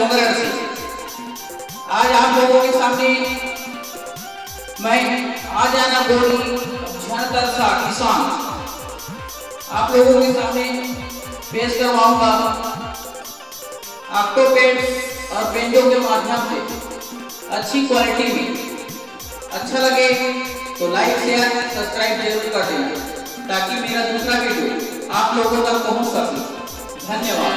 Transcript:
डोंगरगढ़ से। आज आप लोगों के सामने मैं आजाना गोरी झनतरसा किसान आप लोगों के सामने पेश करवाऊंगा। ऑक्टोपेड और बेंजो के माध्यम से अच्छी क्वालिटी में। अच्छा लगे तो लाइक शेयर सब्सक्राइब जरूर कर देना ताकि मेरा दूसरा वीडियो आप लोगों तक पहुंच सके। धन्यवाद।